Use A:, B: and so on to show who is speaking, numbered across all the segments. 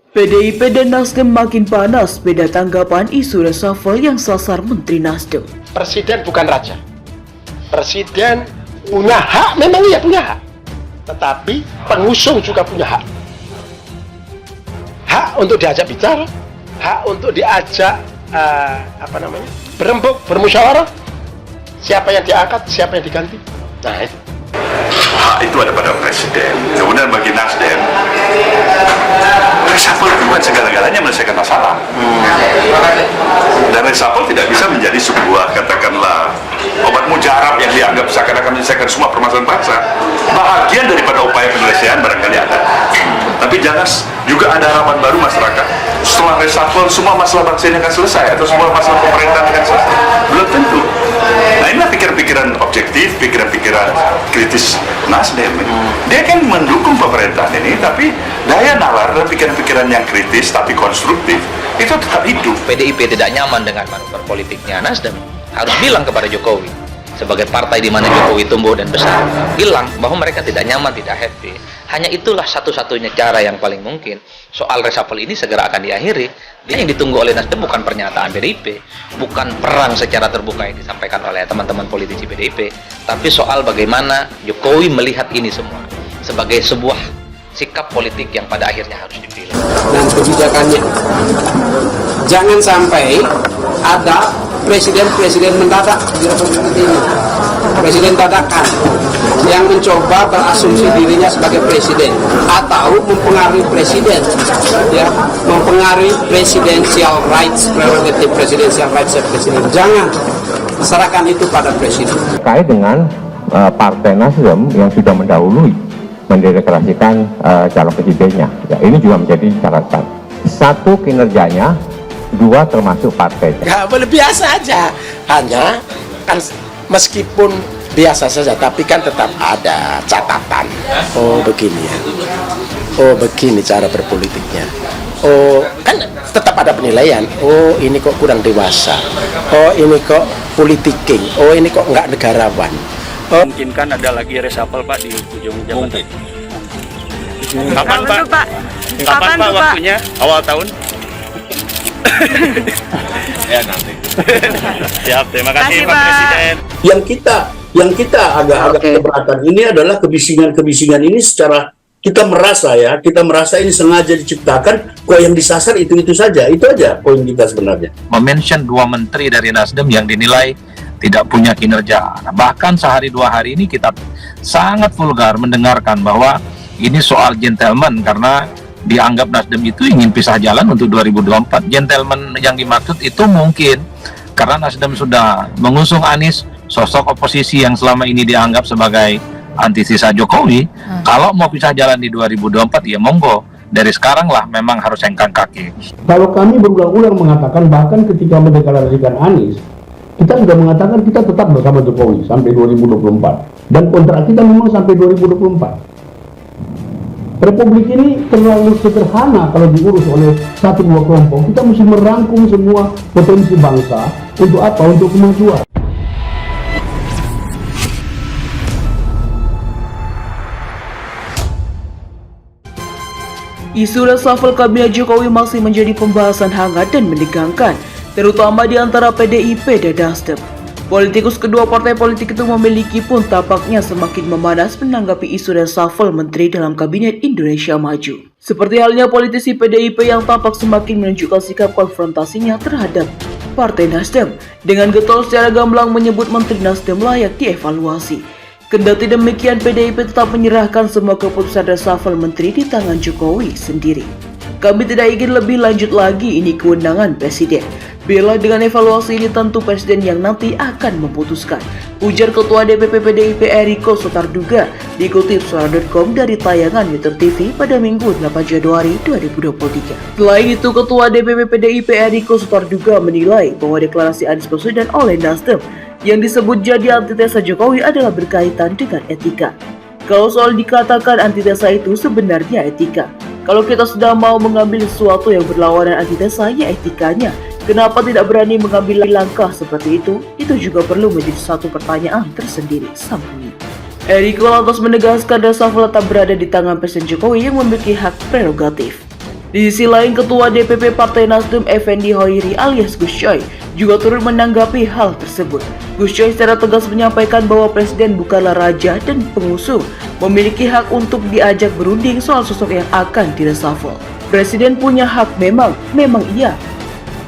A: PDIP dan Nasdem makin panas beda tanggapan isu reshuffle yang sasar Menteri Nasdem.
B: Presiden bukan raja. Presiden punya hak, memang iya punya hak. Tetapi pengusung juga punya hak. Hak untuk diajak bicara, hak untuk diajak berembuk, bermusyawarah. Siapa yang diangkat, siapa yang diganti. Nah, itu.
C: Hak itu ada pada presiden. Kemudian bagi Nasdem, reshuffle itu bukan segala-galanya menyelesaikan masalah. Dan reshuffle tidak bisa menjadi sebuah, katakanlah, obat mujarab yang dianggap seakan-akan menyelesaikan semua permasalahan bangsa. Bahagian daripada upaya penyelesaian barangkali ada. Tapi jangan juga ada harapan baru masyarakat. Setelah reshuffle, semua masalah bangsa ini akan selesai, atau semua masalah pemerintahan akan selesai. Belum tentu. Nah, inilah pikiran-pikiran objektif, pikiran-pikiran kritis Nasdem. Dia kan mendukung pemerintahan ini, tapi daya nalar dan pikiran-pikiran yang kritis tapi konstruktif itu tetap hidup.
D: PDIP tidak nyaman dengan manuver politiknya Nasdem, harus bilang kepada Jokowi sebagai partai di mana Jokowi tumbuh dan besar, bilang bahwa mereka tidak nyaman, tidak happy. Hanya itulah satu-satunya cara yang paling mungkin soal reshuffle ini segera akan diakhiri. Yang ditunggu oleh Nasdem bukan pernyataan PDIP, bukan perang secara terbuka yang disampaikan oleh teman-teman politisi PDIP, tapi soal bagaimana Jokowi melihat ini semua sebagai sebuah sikap politik yang pada akhirnya harus dipilih.
E: Dan kebijakannya, jangan sampai ada presiden mendadak di Republik ini, presiden dadakan yang mencoba berasumsi dirinya sebagai presiden atau mempengaruhi presiden, ya, mempengaruhi presidential rights, prerogative presidential rights presiden. Jangan serahkan itu pada presiden.
F: Terkait dengan Partai Nasdem yang sudah mendahului mendeklarasikan calon presidennya, ya, ini juga menjadi catatan. Satu, kinerjanya; dua, termasuk partai.
B: Nggak boleh, biasa aja. Hanya kan meskipun biasa saja, tapi kan tetap ada catatan. Oh begini ya. Oh begini cara berpolitiknya. Oh kan tetap ada penilaian. Oh ini kok kurang dewasa. Oh ini kok politiking. Oh ini kok nggak negarawan. Oh,
G: mungkin kan ada lagi reshuffle Pak di ujung jabatan.
H: Kapan Pak?
G: Kapan Pak waktunya? Awal tahun? Ya nanti. Siap, terima kasih Pak Presiden.
H: Yang kita agak keberatan ini adalah kebisingan ini secara kita merasa ini sengaja diciptakan, kok yang disasar itu saja. Itu aja poin kita sebenarnya.
D: Mention dua menteri dari Nasdem yang dinilai tidak punya kinerja. Nah, bahkan sehari dua hari ini kita sangat vulgar mendengarkan bahwa ini soal gentleman karena dianggap Nasdem itu ingin pisah jalan untuk 2024. Gentleman yang dimaksud itu mungkin karena Nasdem sudah mengusung Anies, sosok oposisi yang selama ini dianggap sebagai antisisa Jokowi. Kalau mau pisah jalan di 2024 ya monggo. Dari sekarang lah memang harus hengkang kaki.
I: Kalau kami berulang-ulang mengatakan, bahkan ketika mendeklarasikan Anies, kita sudah mengatakan kita tetap bersama Jokowi sampai 2024. Dan kontrak kita memang sampai 2024. Republik ini terlalu sederhana kalau diurus oleh satu dua kelompok. Kita mesti merangkum semua potensi bangsa. Untuk apa? Untuk kemajuan.
A: Isu reshuffle kabinet Jokowi masih menjadi pembahasan hangat dan menegangkan, terutama di antara PDIP dan Nasdem. Politikus kedua partai politik itu memiliki pun tampaknya semakin memanas menanggapi isu reshuffle menteri dalam kabinet Indonesia Maju. Seperti halnya politisi PDIP yang tampak semakin menunjukkan sikap konfrontasinya terhadap Partai Nasdem dengan getol secara gamblang menyebut menteri Nasdem layak dievaluasi. Kendati demikian, PDIP tetap menyerahkan semua keputusan reshuffle menteri di tangan Jokowi sendiri. Kami tidak ingin lebih lanjut lagi, ini kewenangan Presiden. Bila dengan evaluasi ini tentu Presiden yang nanti akan memutuskan, ujar Ketua DPP PDIP Eriko Sotarduga, dikutip suara.com dari tayangan Metro TV pada Minggu 8 Januari 2023. Selain itu, Ketua DPP PDIP Eriko Sotarduga menilai bahwa deklarasi Anies Baswedan oleh Nasdem yang disebut jadi antitesa Jokowi adalah berkaitan dengan etika. Kalau soal dikatakan antitesa itu sebenarnya etika. Kalau kita sudah mau mengambil sesuatu yang berlawanan antitesa, ya etikanya. Kenapa tidak berani mengambil langkah seperti itu? Itu juga perlu menjadi satu pertanyaan tersendiri, sambungnya. Eriko lantas menegaskan reshuffle tetap berada di tangan Presiden Jokowi yang memiliki hak prerogatif. Di sisi lain, Ketua DPP Partai Nasdem Effendi Hoiri alias Gus Coy juga turut menanggapi hal tersebut. Gus Coy secara tegas menyampaikan bahwa Presiden bukanlah raja dan pengusung memiliki hak untuk diajak berunding soal sosok yang akan direshuffle. Presiden punya hak, memang iya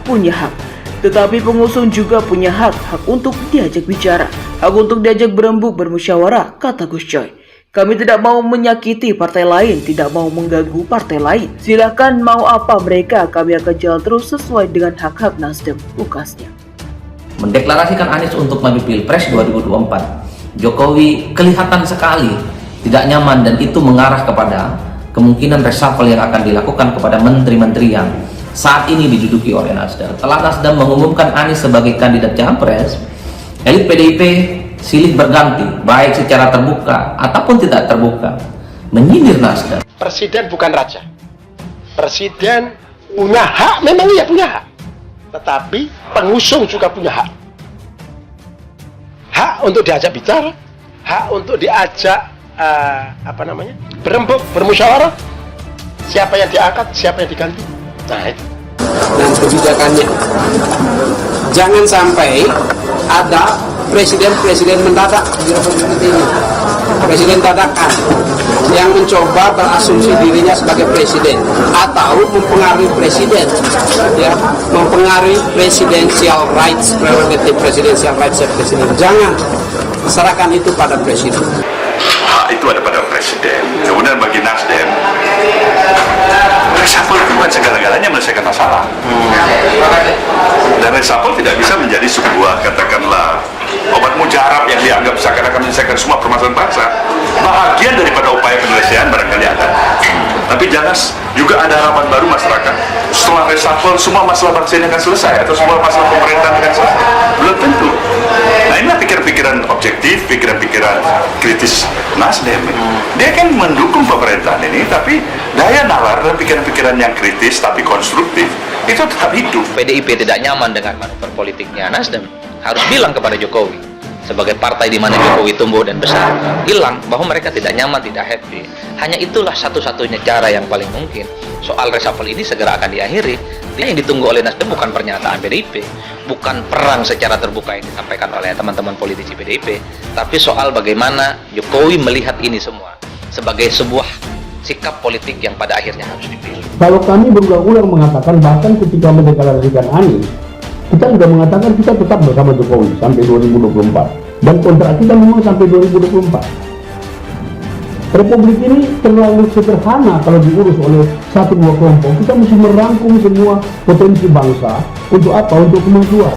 A: punya hak. Tetapi pengusung juga punya hak untuk diajak bicara, hak untuk diajak berembuk bermusyawarah, kata Gus Coy. Kami tidak mau menyakiti partai lain, tidak mau mengganggu partai lain. Silakan mau apa mereka, kami akan jalan terus sesuai dengan hak-hak Nasdem, ukasnya.
J: Mendeklarasikan Anies untuk maju Pilpres 2024, Jokowi kelihatan sekali tidak nyaman dan itu mengarah kepada kemungkinan reshuffle yang akan dilakukan kepada menteri-menteri yang saat ini diduduki oleh Nasdem. Setelah Nasdem mengumumkan Anies sebagai kandidat capres, elit PDIP silih berganti, baik secara terbuka ataupun tidak terbuka, menyindir Nasdem.
B: Presiden bukan raja. Presiden punya hak, memang iya punya hak. Tetapi pengusung juga punya hak. Hak untuk diajak bicara, hak untuk diajak berembuk, bermusyawarah. Siapa yang diangkat, siapa yang diganti. Nah, itu.
E: Dan kebijakannya jangan sampai ada presiden mendadak di Republik ini, presiden dadakan yang mencoba berasumsi dirinya sebagai presiden atau mempengaruhi presiden, ya, mempengaruhi presidential rights, prerogative presidential rights presiden. Jangan serahkan itu pada presiden.
C: Hak itu ada pada presiden. Kemudian bagi Nasdem, reshuffle itu bukan segala-galanya menyelesaikan masalah. Dan reshuffle tidak bisa menjadi sebuah, katakanlah, obat mujarab yang dianggap seakan-akan menyelesaikan semua permasalahan bangsa. Bahagian daripada upaya penyelesaian barangkali ada. Tapi jangan juga ada harapan baru masyarakat. Setelah reshuffle, semua masalah bangsa ini akan selesai atau semua masalah pemerintahan akan selesai. Belum tentu. Nah, inilah pikiran-pikiran objektif, pikiran-pikiran kritis Nasdem. Dia kan mendukung pemerintahan ini, tapi daya nalar dan pikiran-pikiran yang kritis tapi konstruktif itu tetap hidup.
J: PDIP tidak nyaman dengan manuver politiknya Nasdem, harus bilang kepada Jokowi sebagai partai di mana Jokowi tumbuh dan besar, bilang bahwa mereka tidak nyaman, tidak happy. Hanya itulah satu-satunya cara yang paling mungkin soal reshuffle ini segera akan diakhiri. Yang ditunggu oleh Nasdem bukan pernyataan PDIP, bukan perang secara terbuka yang disampaikan oleh teman-teman politisi PDIP, tapi soal bagaimana Jokowi melihat ini semua sebagai sebuah sikap politik yang pada akhirnya harus dipilih.
I: Kalau kami berulang-ulang mengatakan, bahkan ketika mendeklarasikan Anies, kita sudah mengatakan kita tetap bersama Jokowi sampai 2024 dan kontrak kita memang sampai 2024. Republik ini terlalu sederhana kalau diurus oleh satu dua kelompok. Kita mesti merangkum semua potensi bangsa untuk apa? Untuk kemajuan.